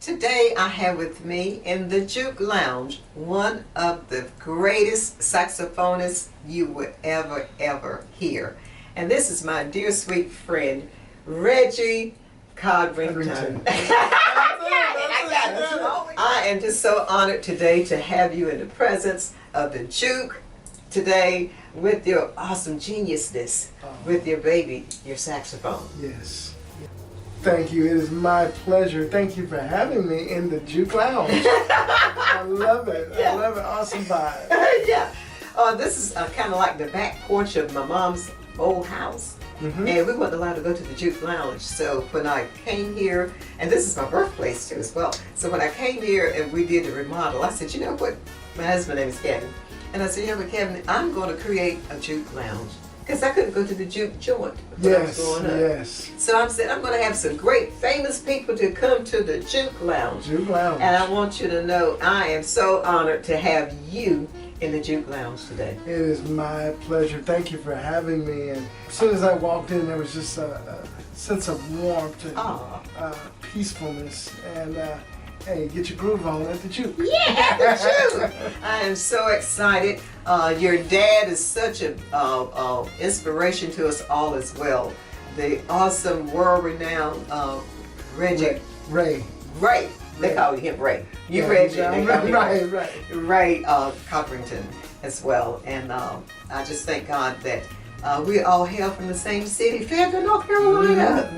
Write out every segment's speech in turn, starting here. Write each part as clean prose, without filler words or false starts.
Today I have with me in the JUKE Lounge one of the greatest saxophonists you would ever hear. And this is my dear sweet friend, Reggie Codrington. I am just so honored today to have you in the presence of the JUKE today with your awesome geniusness, with your baby, your saxophone. Yes. Thank you. It is my pleasure. Thank you for having me in the JUKE Lounge. I love it. Yeah. I love it. Awesome vibe. Yeah. This is kind of like the back porch of my mom's old house. And we weren't allowed to go to the JUKE Lounge. So when I came here, and this is my birthplace too as well. So when I came here and we did the remodel, I said, you know what? My husband's name is Kevin. And I said, you know what, Kevin, I'm going to create a JUKE Lounge. Because I couldn't go to the JUKE joint when I was growing up. Yes. So I said, I'm going to have some great famous people to come to the JUKE Lounge. JUKE Lounge. And I want you to know I am so honored to have you in the JUKE Lounge today. It is my pleasure. Thank you for having me. And as soon as I walked in, there was just a sense of warmth and peacefulness. And hey, get your groove on at the JUKE. Yeah, the JUKE. I am so excited. Your dad is such an inspiration to us all as well. The awesome, world-renowned Reggie. Ray. They call him Ray. You Yeah, Reggie. yeah, They call him right. Ray Codrington as well. And I just thank God that we all hail from the same city, Fayetteville, North Carolina.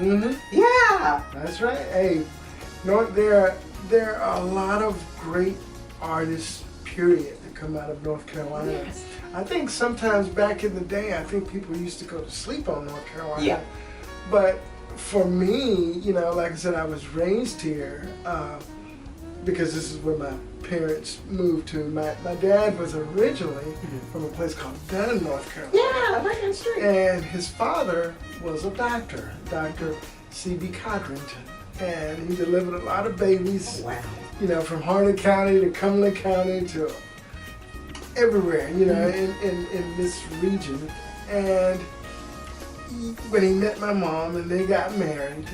Yeah. That's right. Hey, there are a lot of great artists, period, that come out of North Carolina. Yes. I think sometimes back in the day, I think people used to go to sleep on North Carolina. Yeah. But for me, you know, like I said, I was raised here because this is where my parents moved to. My dad was originally from a place called Dunn, North Carolina. Yeah, right on the street. And his father was a doctor, Dr. C.B. Codrington. And he delivered a lot of babies, Wow. you know, from Harnett County to Cumberland County to everywhere, you know, in this region. And when he met my mom and they got married,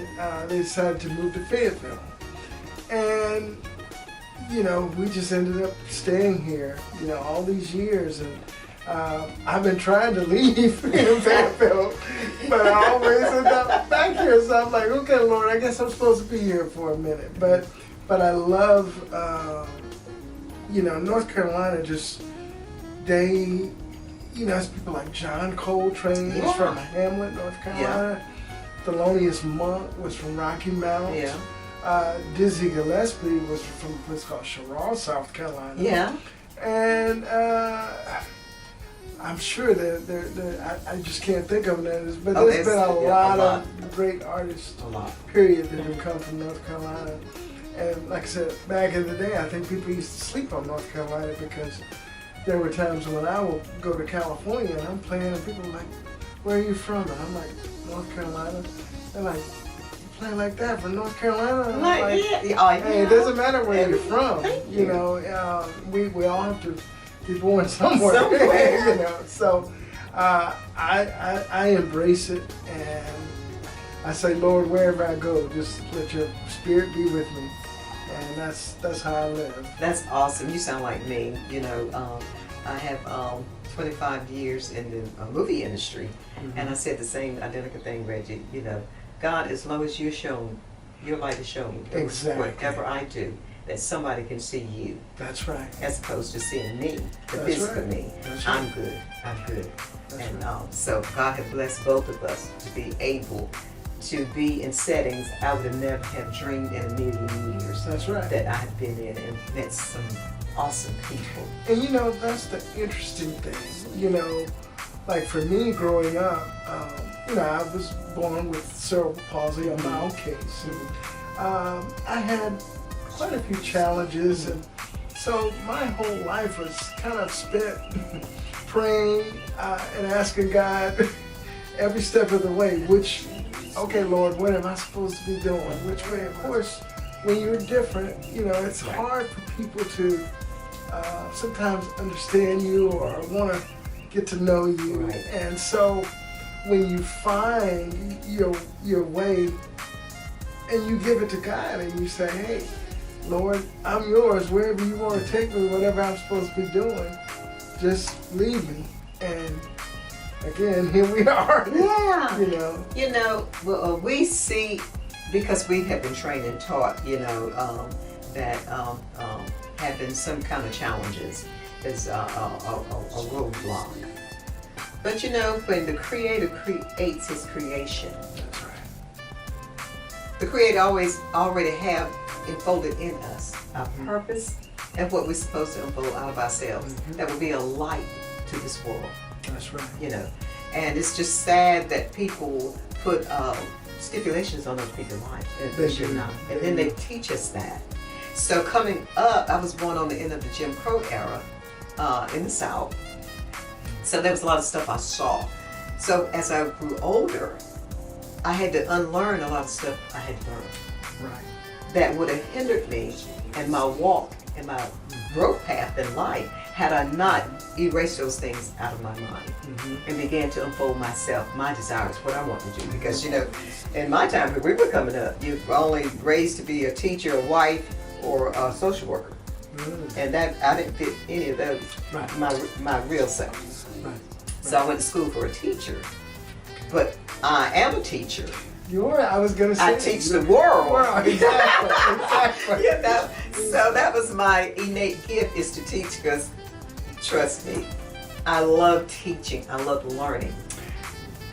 they decided to move to Fayetteville. And, you know, we just ended up staying here, you know, all these years. And I've been trying to leave Fayetteville, but I always end up back here. So I'm like, okay, Lord, I guess I'm supposed to be here for a minute. But I love, you know, North Carolina. Just you know, it's people like John Coltrane is from Hamlet, North Carolina. Thelonious Monk was from Rocky Mount. Yeah. Dizzy Gillespie was from a place called Sherrall, South Carolina. Yeah. And I'm sure that I just can't think of them, but there's been a lot of great artists, period, that have come from North Carolina. And like I said, back in the day, I think people used to sleep on North Carolina because there were times when I would go to California and I'm playing and people are like, where are you from? And I'm like, North Carolina. They're like, you play like that from North Carolina? And I'm like, hey, it doesn't matter where you're from. You know, we all have to be born somewhere. You know, so I embrace it, and I say, Lord, wherever I go, just let your spirit be with me, and that's how I live. That's awesome. You sound like me. You know, I have 25 years in the movie industry, and I said the same identical thing, Reggie. You know, God, as long as you're shown, your light is shown. Exactly. Whatever I do, that somebody can see you. That's right. As opposed to seeing me, the That's physical right. me. That's I'm right. good. I'm good. That's And right. so God has blessed both of us to be able to be in settings I would have never have dreamed in a million years. That's right. That I have been in and met some awesome people. And you know, that's the interesting thing. You know, like for me growing up, you know, I was born with cerebral palsy, a mild case. And I had quite a few challenges, and so my whole life was kind of spent praying and asking God every step of the way, okay, Lord, what am I supposed to be doing? Which way? Of course, when you're different, you know, it's hard for people to sometimes understand you or want to get to know you. Right. And so when you find your way and you give it to God and you say, hey, Lord, I'm yours. Wherever you want to take me, whatever I'm supposed to be doing, just lead me. And again, here we are. Yeah. You know. Well, we see, because we have been trained and taught, that have been some kind of challenges is a roadblock. But when the Creator creates His creation, That's right. the Creator already have enfolded in us our purpose and what we're supposed to unfold out of ourselves. That will be a light to this world. That's right. And it's just sad that people put stipulations on other people's lives, and they should not. And then they teach us that. So coming up, I was born on the end of the Jim Crow era in the South. So there was a lot of stuff I saw. So as I grew older, I had to unlearn a lot of stuff I had learned. Right. That would have hindered me in my walk and my growth path in life had I not erased those things out of my mind and began to unfold myself, my desires, what I want to do. Because in my time when we were coming up, you were only raised to be a teacher, a wife, or a social worker. And that I didn't fit any of those. Right. My real self. Right. So I went to school for a teacher, but I am a teacher. I was gonna say. I teach the world. Exactly. So that was my innate gift, is to teach, because trust me, I love teaching. I love learning.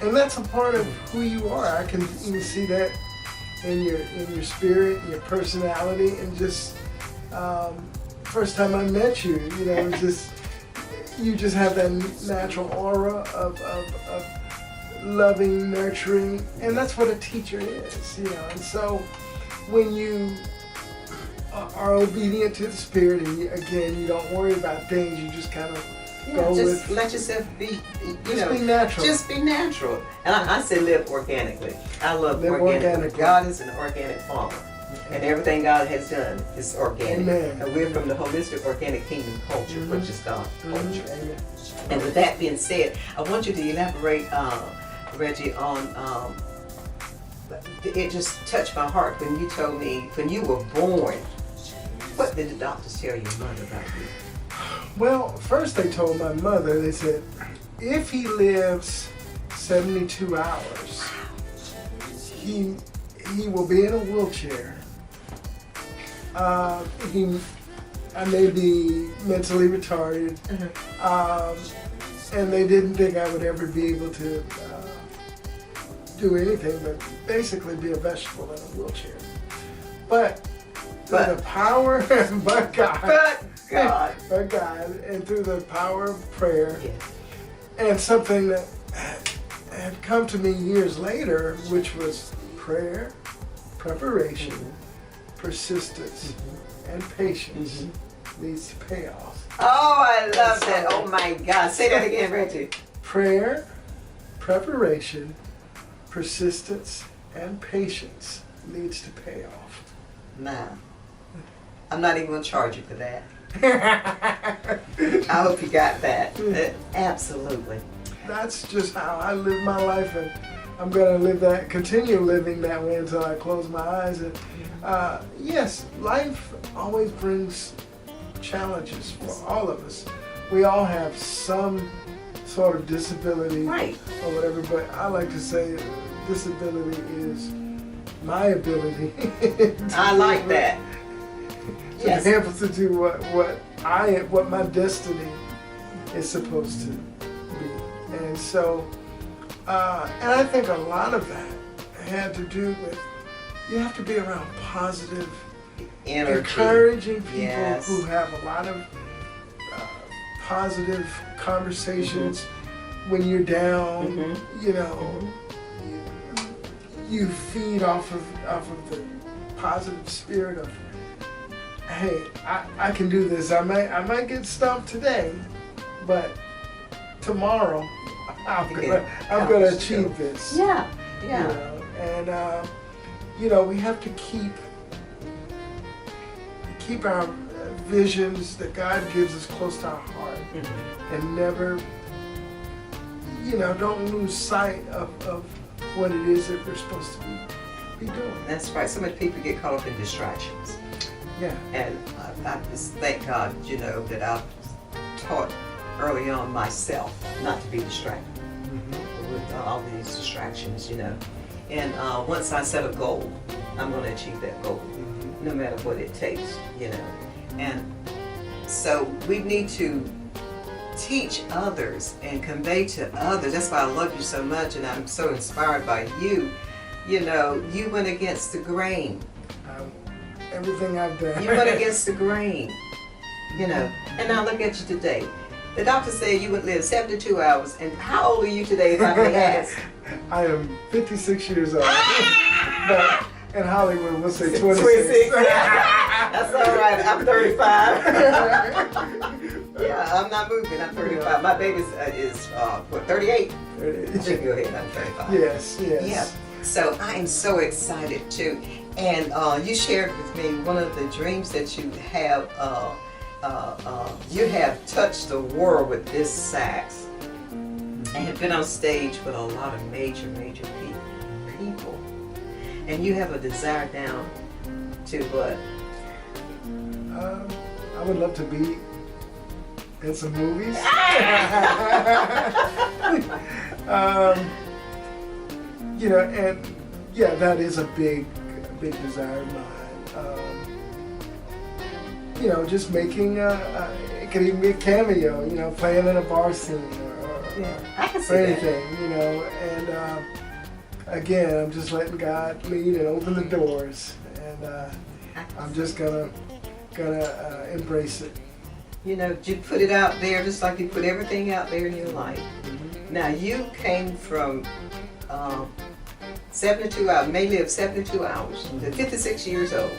And that's a part of who you are. I can even see that in your spirit, in your personality, and just first time I met you, you just have that natural aura of loving, nurturing, and that's what a teacher is, And so when you are obedient to the Spirit, and you don't worry about things, you just kind of go just with. let yourself be, Be natural. Just be natural. And I say live organically. I love organic. God is an organic farmer. And everything God has done is organic. Amen. And we're from the holistic organic kingdom culture, which is God's culture. Amen. And with that being said, I want you to elaborate, Reggie, on it just touched my heart when you told me, when you were born, what did the doctors tell your mother about you? Well, first they told my mother, they said, if he lives 72 hours, he will be in a wheelchair. I may be mentally retarded, and they didn't think I would ever be able to do anything but basically be a vegetable in a wheelchair. But the power, but God, and through the power of prayer, and something that had come to me years later, which was prayer, preparation, persistence, and patience leads to payoff. Oh, I love that. Oh my God. Say that again, Reggie. Prayer, preparation, persistence, and patience leads to payoff. Now, I'm not even going to charge you for that. I hope you got that. Absolutely. That's just how I live my life, and I'm going to continue living that way until I close my eyes. And yes, life always brings challenges for all of us. We all have some sort of disability, right, or whatever, but I like to say disability is my ability. I like that. To be able to do what my destiny is supposed to be. And so, and I think a lot of that had to do with, you have to be around positive, energy, encouraging people who have a lot of positive conversations when you're down. You feed off of the positive spirit of, hey, I can do this. I might get stumped today, but tomorrow I'm gonna achieve this. Yeah. And we have to keep our visions that God gives us close to our heart, and never, don't lose sight of what it is that we're supposed to be doing. That's right. So many people get caught up in distractions. Yeah. And I just thank God, you know, that I've taught early on myself not to be distracted with all these distractions, you know. And once I set a goal, I'm going to achieve that goal, no matter what it takes, you know. And so we need to teach others and convey to others. That's why I love you so much, and I'm so inspired by you. You know, you went against the grain. Everything I've done. You went against the grain, you know. And now look at you today. The doctor said you would live 72 hours. And how old are you today, if I may ask? I am 56 years old. But in Hollywood, we'll say 26. 26. That's all right. I'm 35. Yeah, I'm not moving. I'm 35. My baby is what, 38? 38. You can go ahead. I'm 35. Yes, yes. Yeah. So I am so excited too. And you shared with me one of the dreams that you have. You have touched the world with this sax and have been on stage with a lot of major people. And you have a desire down to what? I would love to be in some movies. You know, and yeah, that is a big desire of mine. You know, just making it could even be a cameo, you know, playing in a bar scene or anything, you know. And again, I'm just letting God lead and open the doors, and I'm just gonna embrace it. You know, you put it out there just like you put everything out there in your life. Now you came from 72 hours, may live 72 hours, to 56 years old.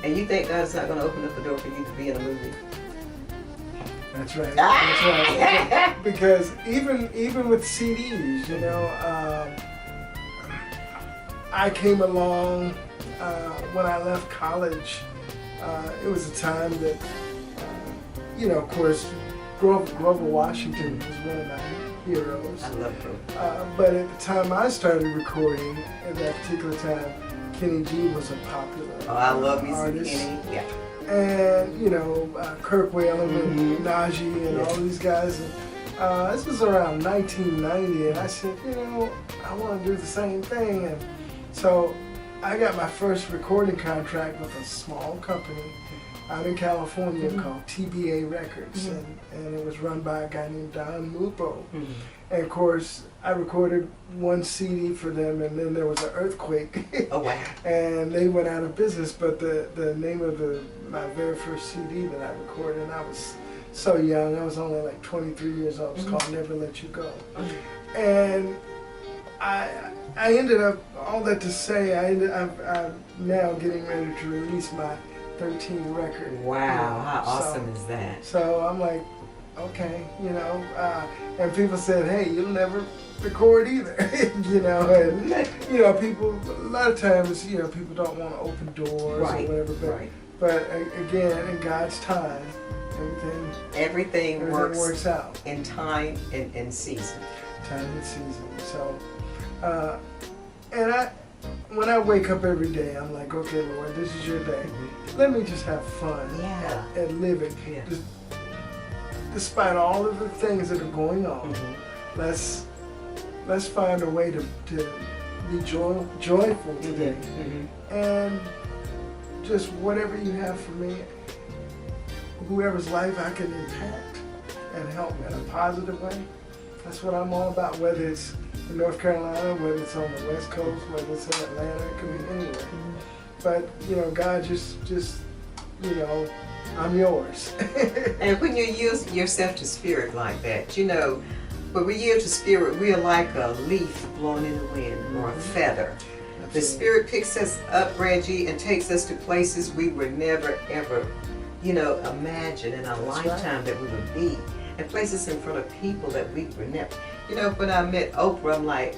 And you think God's not going to open up the door for you to be in a movie? That's right. That's right. Because even with CDs, you know, I came along when I left college. It was a time that, you know, of course, Grover Washington was one of my heroes. I love her. But at the time I started recording, at that particular time, Kenny G was a popular I love me artist. Kenny. Yeah. And, you know, Kirk Whalum and Najee and all these guys. And, this was around 1990, and I said, you know, I want to do the same thing. And so I got my first recording contract with a small company out in California called TBA Records, and it was run by a guy named Don Lupo. And of course, I recorded one CD for them, and then there was an earthquake. Oh wow! And they went out of business. But the name of my very first CD that I recorded, and I was so young, I was only like 23 years old. It was called Never Let You Go. And I ended up, all that to say, I'm now getting ready to release my 13th record. Wow, how awesome is that? So I'm like, okay, you know, and people said, hey, you'll never record either, you know, and, you know, people, a lot of times, you know, people don't want to open doors or whatever, but again, in God's time, everything works out. In time and season. Time and season. So, and when I wake up every day, I'm like, okay, Lord, this is your day. Let me just have fun and live it. Yeah. Despite all of the things that are going on, let's find a way to be joyful today. And just whatever you have for me, whoever's life I can impact and help in a positive way, that's what I'm all about, whether it's in North Carolina, whether it's on the West Coast, whether it's in Atlanta, it could be anywhere. But, you know, God just, you know, I'm yours. And when you use yourself to spirit like that, you know, when we yield to spirit, we are like a leaf blowing in the wind or a feather. Absolutely. The spirit picks us up, Reggie, and takes us to places we would never, ever, you know, imagine in our lifetime that we would be. And places in front of people that we were never. You know, when I met Oprah, I'm like,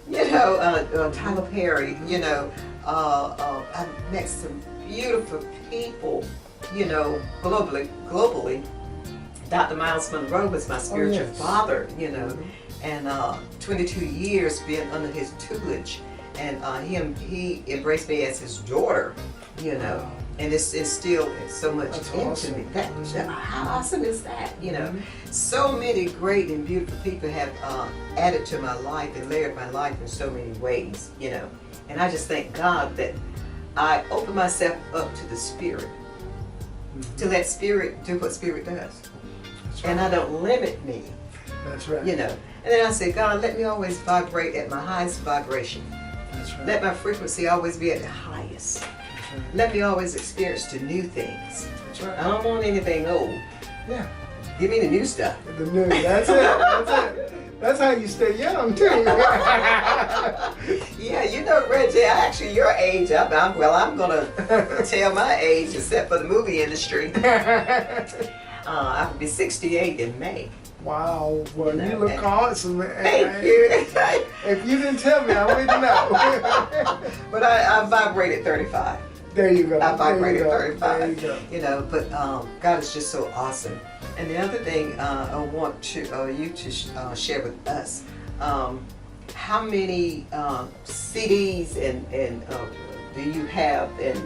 you know, Tyler Perry, you know, I met some beautiful people, you know, globally. Dr. Miles Monroe was my spiritual father, you know, and 22 years being under his tutelage, and he embraced me as his daughter, you know, And it's still so much That's into awesome. me. How awesome is that? You know, so many great and beautiful people have added to my life and layered my life in so many ways. You know, and I just thank God that I open myself up to the Spirit, to let Spirit do what Spirit does, That's right. and I don't limit me. That's right. You know, and then I say, God, let me always vibrate at my highest vibration. That's right. Let my frequency always be at the highest. That's right. Let me always experience the new things. That's right. I don't want anything old. Yeah. Give me the new stuff. The new. That's it. That's it. That's how you stay young too. Yeah, you know, Reggie, actually your age, I'm gonna tell my age except for the movie industry. I will be 68 in May. Wow. Well, No, you look and- awesome. Thank you. If you didn't tell me, I wouldn't know. But I vibrated 35. There you go. I vibrated There you go. 35. There you go. You know, but God is just so awesome. And the other thing I want to you to share with us, how many CDs and do you have in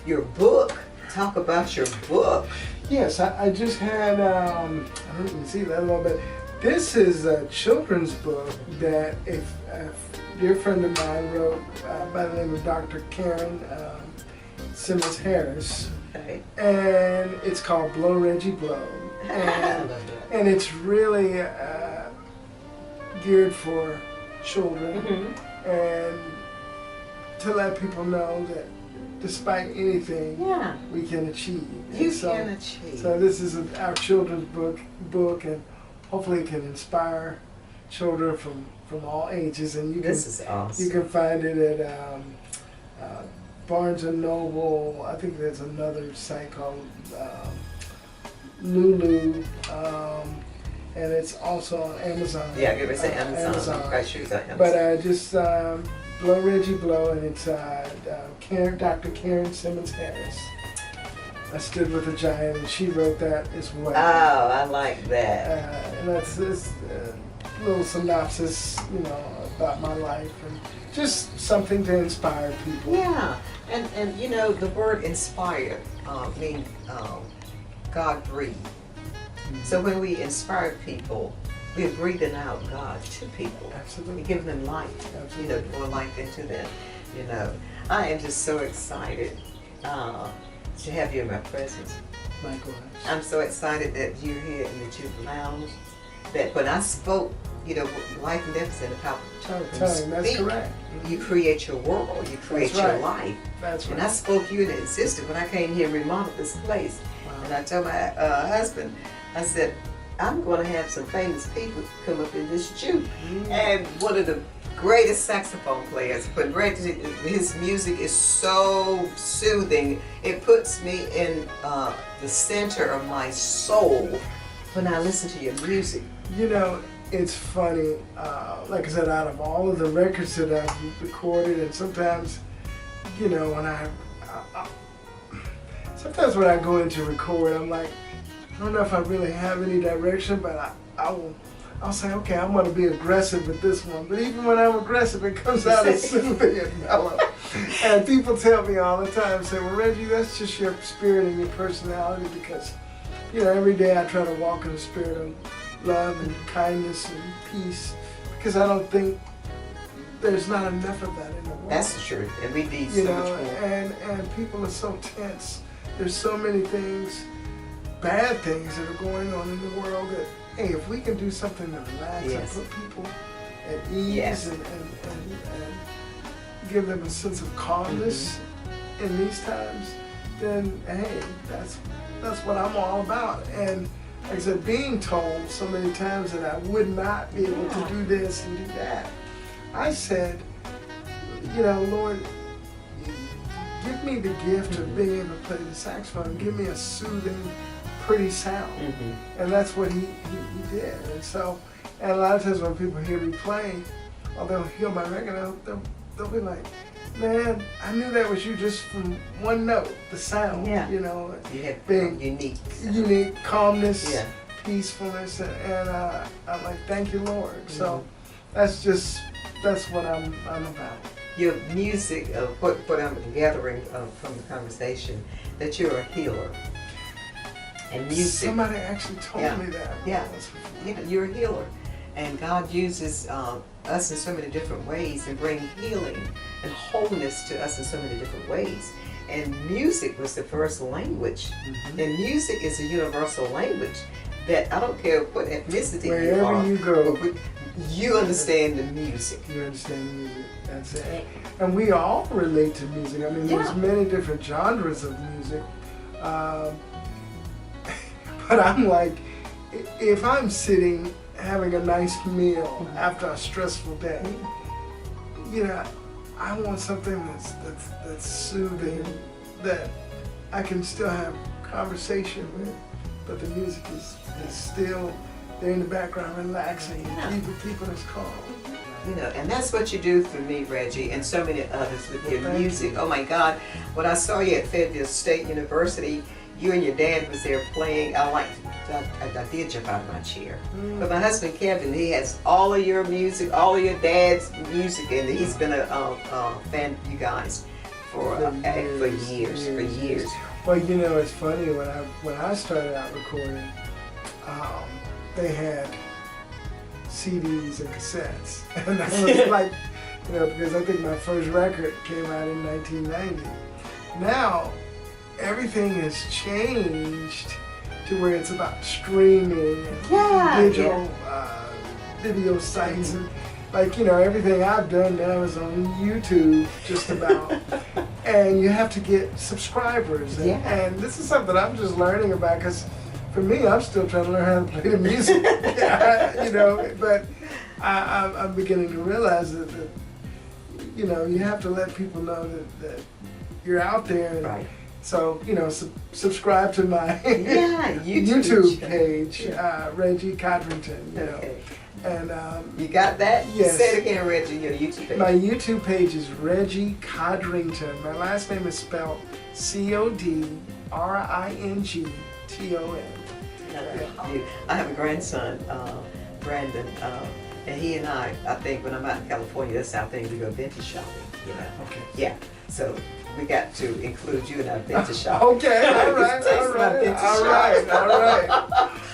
your book? Talk about your book. Yes, I just had, I don't even see that a little bit. This is a children's book that a dear friend of mine wrote by the name of Dr. Karen Simmons Harris. Okay. And it's called Blow Reggie Blow. And, and it's really geared for children and to let people know that despite anything, Yeah. we can achieve. You And can achieve. So this is our children's book, and hopefully it can inspire children from all ages. And This is awesome. you can find it at Barnes and Noble. I think there's another site called Lulu, and it's also on Amazon. Yeah, I give it to Amazon. I'm quite sure it's on Amazon. But just Blow Reggie Blow, and it's Dr. Karen Simmons Harris. I Stood with a Giant, and she wrote that as well. Oh, I like that. And that's this little synopsis, about my life, and just something to inspire people. Yeah, and you know the word inspired means God breathed. So when we inspire people, we're breathing out God to people. Absolutely. We're giving them life. Absolutely. More life into them. I am just so excited to have you in my presence. Likewise. I'm so excited that you're here in the JUKE Lounge. That when I spoke, life and death is in the power of the tongue. When you That's speak, correct. you create your world. You create That's your right. life. That's And right. I spoke you into existence when I came here and remodeled this place. Wow. And I told my husband, I said, I'm going to have some famous people come up in this JUKE. And one of the greatest saxophone players, but Reggie, his music is so soothing. It puts me in the center of my soul when I listen to your music. It's funny, like I said, out of all of the records that I've recorded, and sometimes, sometimes when I go into record, I'm like, I don't know if I really have any direction, but I'll say, okay, I'm going to be aggressive with this one. But even when I'm aggressive, it comes out as soothing and mellow. And people tell me all the time, say, well, Reggie, that's just your spirit and your personality, because, every day I try to walk in the spirit of love and kindness and peace, because I don't think there's not enough of that in the world. That's the truth, and we need so much more. And people are so tense. There's so many things, bad things that are going on in the world that, hey, if we can do something to relax Yes. and put people at ease Yes. and give them a sense of calmness in these times, then hey, that's what I'm all about. And like I said, being told so many times that I would not be able to do this and do that, I said, Lord, give me the gift of being able to play the saxophone. Give me a soothing, pretty sound. And that's what he did. And so, and a lot of times when people hear me play, or they'll hear my record, they'll be like, man, I knew that was you just from one note, the sound. Yeah. You have being unique. calmness, Yeah. peacefulness, and I'm like, thank you, Lord. So that's what I'm about. your music, what I'm gathering from the conversation, that you're a healer. And music. Somebody actually told me that. Yeah, you're a healer. And God uses us in so many different ways and bring healing and wholeness to us in so many different ways. And music was the first language. Mm-hmm. And music is a universal language that I don't care what ethnicity you are. Wherever you go, you understand the music. You understand music. That's it. And we all relate to music. I mean, there's many different genres of music. But I'm like, if I'm sitting having a nice meal after a stressful day, you know, I want something that's soothing, that I can still have conversation with, but the music is still there in the background, relaxing, keeping us calm. You know, and that's what you do for me, Reggie, and so many others with your music. Oh my God, when I saw you at Fayetteville State University, you and your dad was there playing. I did jump out of my chair. But my husband Kevin, he has all of your music, all of your dad's music, and he's been a fan of you guys for years. Well, you know, it's funny, when I started out recording, they had CDs and cassettes, and I was like, you know, because I think my first record came out in 1990. Now everything has changed to where it's about streaming and digital video sites, and like, you know, everything I've done now is on YouTube just about. And you have to get subscribers, and this is something I'm just learning about, because for me, I'm still trying to learn how to play the music. You know, but I'm beginning to realize that you know, you have to let people know that you're out there. And so, you know, subscribe to my YouTube page, Reggie Codrington. You know, and you got that? Yes. Say it again, Reggie. Your YouTube page. My YouTube page is Reggie Codrington. My last name is spelled CODRINGTON. I have a grandson, Brandon, and he and I think when I'm out in California, that's our thing, we go vintage shopping, you know. Okay. Yeah, so we got to include you in our vintage shopping. Okay, all right.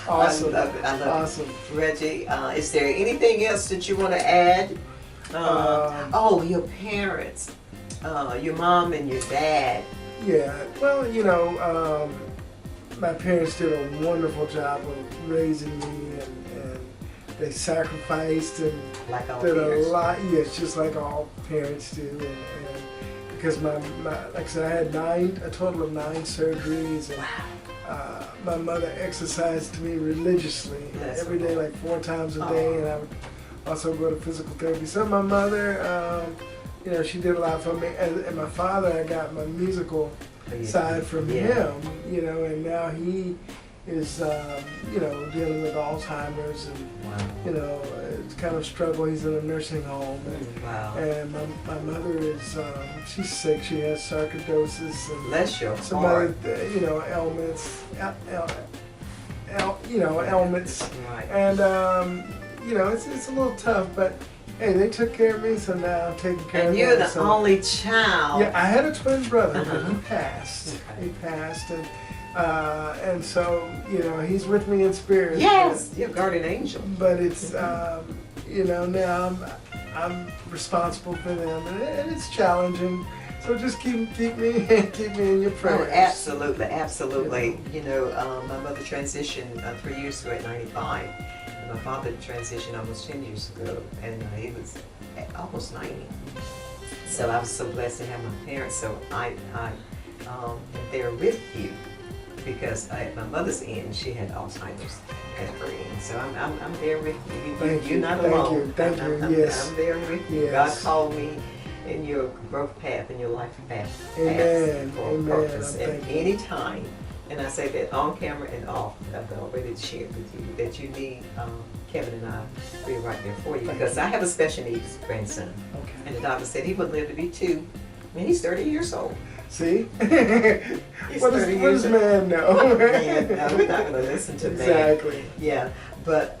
Awesome. I love it. Awesome. Reggie, is there anything else that you want to add? Your parents, your mom and your dad. Yeah, well, you know, my parents did a wonderful job of raising me, and they sacrificed and did a lot. Yes, just like all parents do. And because my like I said, I had a total of 9 surgeries, and my mother exercised me religiously every day, like 4 times a day, and I would also go to physical therapy. So my mother, you know, she did a lot for me, and my father, I got my musical side from him, you know, and now he is, you know, dealing with Alzheimer's, and you know, it's kind of struggle. He's in a nursing home, and my mother is, she's sick. She has sarcoidosis and some other, you know, ailments, ailments, and you know, it's a little tough, but hey, they took care of me, so now I'm taking care of them. And you're the only child. Yeah, I had a twin brother, but he passed. He passed, and so, you know, he's with me in spirit. Yes, you're a guardian angel. But it's, you know, now I'm responsible for them, and it's challenging. So just keep me in your prayers. Oh, absolutely, absolutely. You know, my mother transitioned 3 years ago at 95. My father transitioned almost 10 years ago, and he was almost 90. So I was so blessed to have my parents. So I am there with you, because at my mother's end, she had Alzheimer's at her end. So I'm there with you. You're not alone. Thank you. Yes. I'm there with you. Yes. God called me in your growth path, in your life path, for a purpose. And any time. And I say that on camera and off, I've already shared with you that you need Kevin and I, we're right there for you. Because I have a special needs grandson. Okay. And the doctor said he wouldn't live to be 2. I mean, he's 30 years old. See? What does man know? Man, no, we're not going to listen to man. Exactly. Yeah, but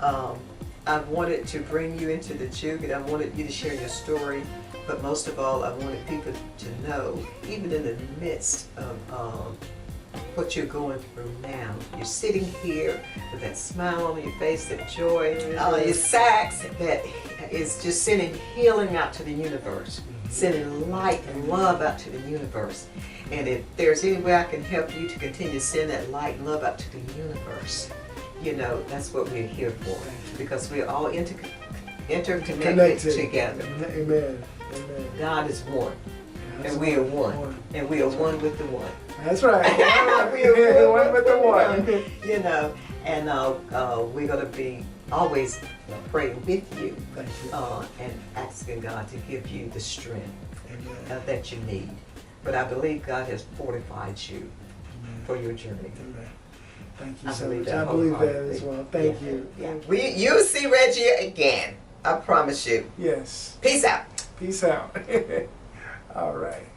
I wanted to bring you into the Juke, and I wanted you to share your story, but most of all, I wanted people to know, even in the midst of what you're going through now, you're sitting here with that smile on your face, that joy, your sax that is just sending healing out to the universe, sending light and love out to the universe. And if there's any way I can help you to continue to send that light and love out to the universe, you know, that's what we're here for, because we're all interconnected together. Amen. Amen. God is one, and we are one, and we are one with the one. That's right. We are one with the one. You know, and we're going to be always praying with you, Thank you. and asking God to give you the strength Amen. that you need. But I believe God has fortified you for your journey. Amen. Thank you I so believe much. that I believe that wholeheartedly. as well. Thank you. Yeah. You'll see Reggie again. I promise you. Yes. Peace out. Peace out. All right.